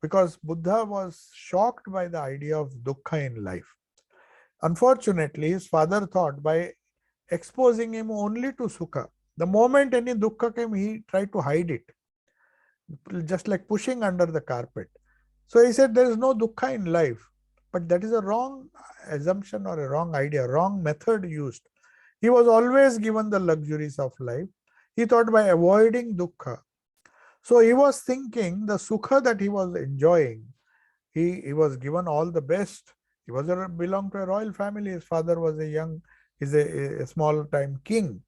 Speaker 1: because Buddha was shocked by the idea of dukkha in life. Unfortunately, his father thought by exposing him only to sukha, the moment any dukkha came, he tried to hide it, just like pushing under the carpet. So he said there is no dukkha in life, but that is a wrong assumption or a wrong idea, wrong method used. He was always given the luxuries of life. He thought by avoiding dukkha. So he was thinking the sukha that he was enjoying, he was given all the best. He belonged to a royal family. His father was a small time king.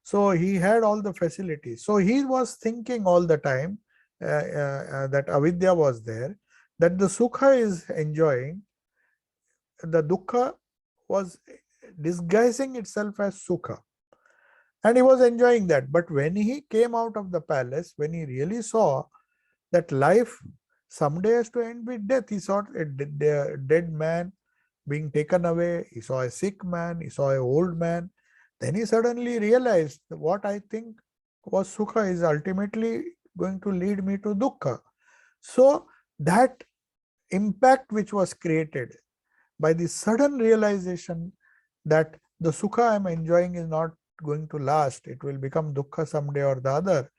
Speaker 1: So he had all the facilities. So he was thinking all the time that avidya was there, that the sukha is enjoying, the dukkha was disguising itself as sukha. And he was enjoying that. But when he came out of the palace, when he really saw that life someday has to end with death, he saw a dead man being taken away, he saw a sick man, he saw an old man. Then he suddenly realized that what I think was sukha is ultimately going to lead me to dukkha. So that impact which was created by the sudden realization that the sukha I am enjoying is not going to last, it will become dukkha someday or the other.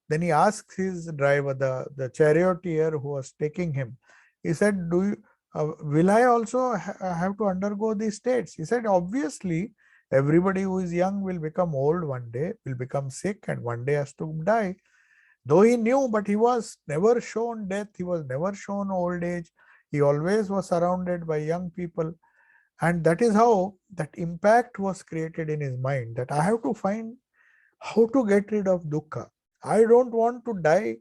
Speaker 1: Then he asked his driver, the charioteer who was taking him, he said, will I also have to undergo these states? He said, obviously, everybody who is young will become old one day, will become sick, and one day has to die. Though he knew, but he was never shown death, he was never shown old age. He always was surrounded by young people. And that is how that impact was created in his mind, that I have to find how to get rid of dukkha. I don't want to die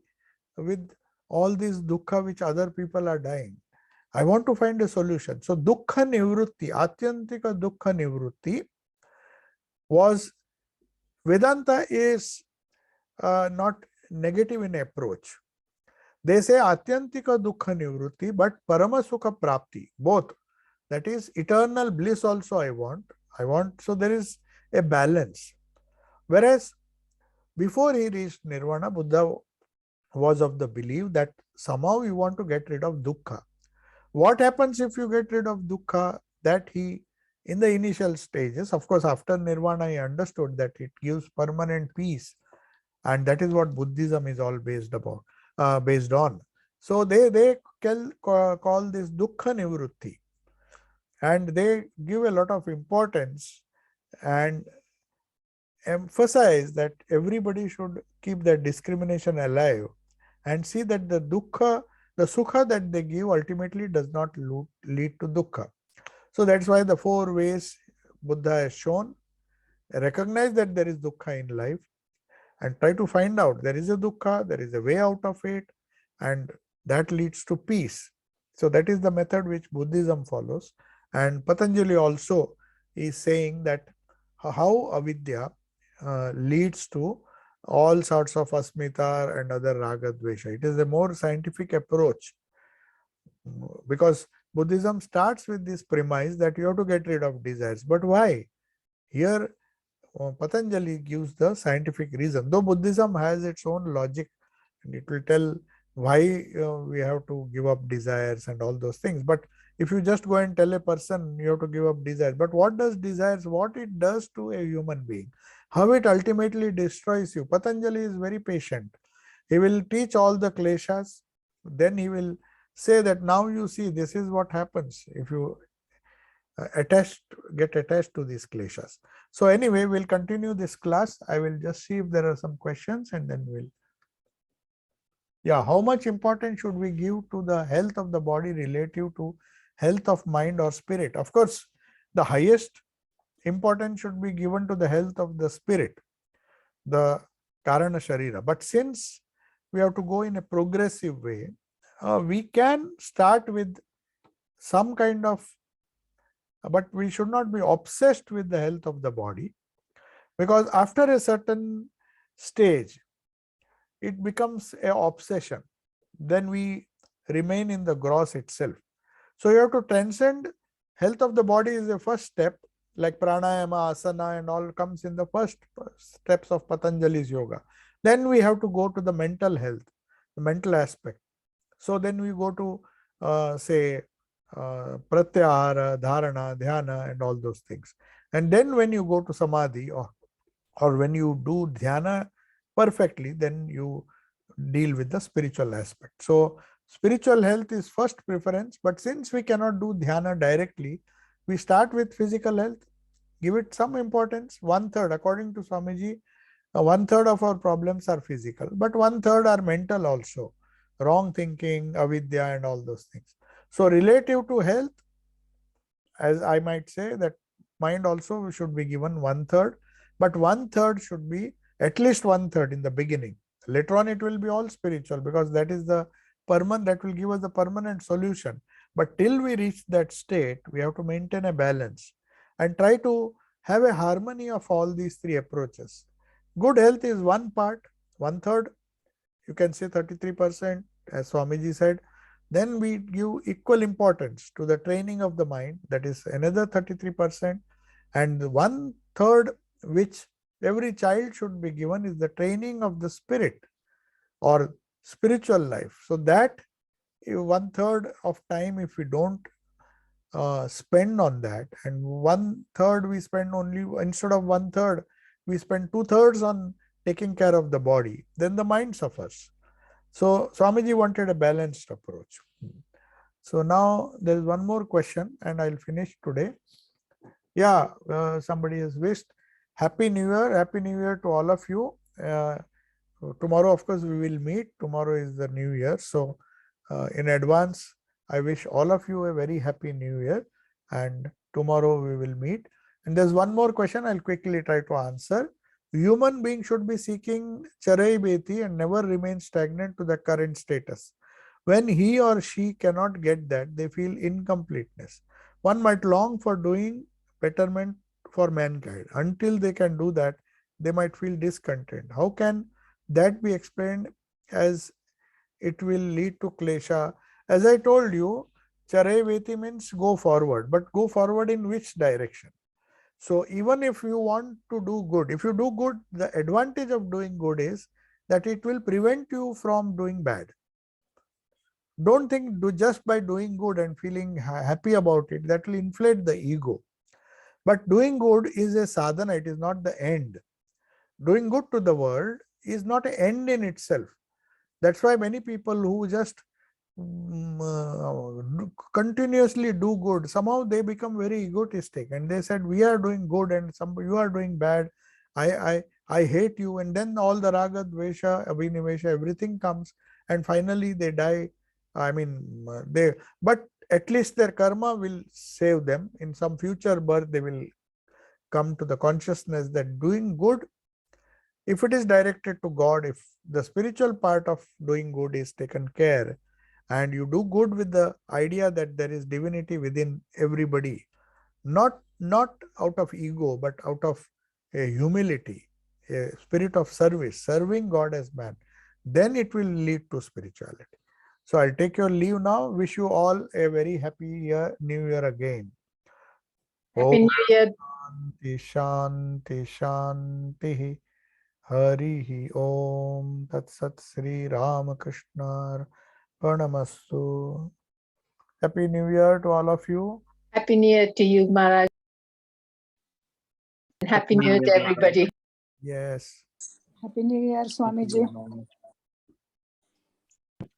Speaker 1: with all this dukkha which other people are dying. I want to find a solution. So dukkha nivrutti, atyantika dukkha nivrutti was, Vedanta is not negative in approach. They say atyantika dukkha nivrutti, but parama sukha prapti, both. That is eternal bliss also I want. So there is a balance. Whereas before he reached nirvana, Buddha was of the belief that somehow you want to get rid of dukkha. What happens if you get rid of dukkha? That he, in the initial stages, of course, after nirvana, he understood that it gives permanent peace, and that is what Buddhism is all based on. So they call this dukkha nivrutti, and they give a lot of importance and emphasize that everybody should keep that discrimination alive and see that the sukha that they give ultimately does not lead to dukkha. So that's why the 4 ways Buddha has shown, recognize that there is dukkha in life and try to find out there is a dukkha, there is a way out of it, and that leads to peace. So that is the method which Buddhism follows. And Patanjali also is saying that how avidya leads to all sorts of asmita and other raga dvesha. It is a more scientific approach, because Buddhism starts with this premise that you have to get rid of desires. But why? Here, Patanjali gives the scientific reason. Though Buddhism has its own logic and it will tell why we have to give up desires and all those things. But if you just go and tell a person you have to give up desires, but what does desires, what it does to a human being, how it ultimately destroys you? Patanjali is very patient. He will teach all the kleshas, then he will say that now you see this is what happens if you get attached to these kleshas. So anyway, we'll continue this class. I will just see if there are some questions and then we'll. Yeah, how much importance should we give to the health of the body relative to health of mind or spirit? Of course, the highest importance should be given to the health of the spirit, the Karana Sharira. But since we have to go in a progressive way, we can start with some kind of, but we should not be obsessed with the health of the body, because after a certain stage, it becomes an obsession. Then we remain in the gross itself. So you have to transcend. Health of the body is the first step, like pranayama, asana and all comes in the first steps of Patanjali's yoga. Then we have to go to the mental health, the mental aspect. So then we go to say pratyahara, dharana, dhyana and all those things. And then when you go to samadhi or when you do dhyana perfectly, then you deal with the spiritual aspect. So spiritual health is first preference, but since we cannot do dhyana directly, we start with physical health, give it some importance. 1/3, according to Swamiji, 1/3 of our problems are physical, but 1/3 are mental also. Wrong thinking, avidya and all those things. So relative to health, as I might say, that mind also should be given 1/3, but 1/3 should be at least 1/3 in the beginning. Later on, it will be all spiritual, because that is the permanent, that will give us the permanent solution. But till we reach that state, we have to maintain a balance and try to have a harmony of all these three approaches. Good health is one part, 1/3, you can say 33%, as Swamiji said. Then we give equal importance to the training of the mind, that is another 33%. And 1/3, which every child should be given, is the training of the spirit or spiritual life. So that 1/3 of time, if we don't spend on that, and 1/3 we spend only, instead of 1/3, we spend 2/3 on taking care of the body, then the mind suffers. So Swamiji wanted a balanced approach. So now there is one more question and I'll finish today. Yeah, somebody has wished Happy New Year. Happy New Year to all of you. Tomorrow, of course, we will meet. Tomorrow is the New Year. So in advance, I wish all of you a very happy New Year. And tomorrow we will meet. And there's one more question I'll quickly try to answer. Human being should be seeking charai beti and never remain stagnant to the current status. When he or she cannot get that, they feel incompleteness. One might long for doing betterment for mankind. Until they can do that, they might feel discontent. How can that be explained, as it will lead to klesha? As I told you, charai veti means go forward, but go forward in which direction? So even if you want to do good, if you do good, the advantage of doing good is that it will prevent you from doing bad. Don't think just by doing good and feeling happy about it, that will inflate the ego. But doing good is a sadhana, it is not the end. Doing good to the world is not an end in itself. That's why many people who just continuously do good, somehow they become very egotistic and they said, we are doing good and you are doing bad. I hate you. And then all the raga, dvesha, abhinivesha, everything comes and finally they die. But at least their karma will save them. In some future birth, they will come to the consciousness that doing good, if it is directed to God, if the spiritual part of doing good is taken care, and you do good with the idea that there is divinity within everybody, not out of ego, but out of a humility, a spirit of service, serving God as man, then it will lead to spirituality. So I'll take your leave now. Wish you all a very happy new year again.
Speaker 2: Happy New Year.
Speaker 1: Shanti Shanti Shanti. Harihi Om Tat Sat Sri Ramakrishna Pranamastu. Happy New Year to all of you.
Speaker 2: Happy New Year to you, Maharaj. And Happy New Year to everybody.
Speaker 1: Yes.
Speaker 3: Happy New Year, Swamiji.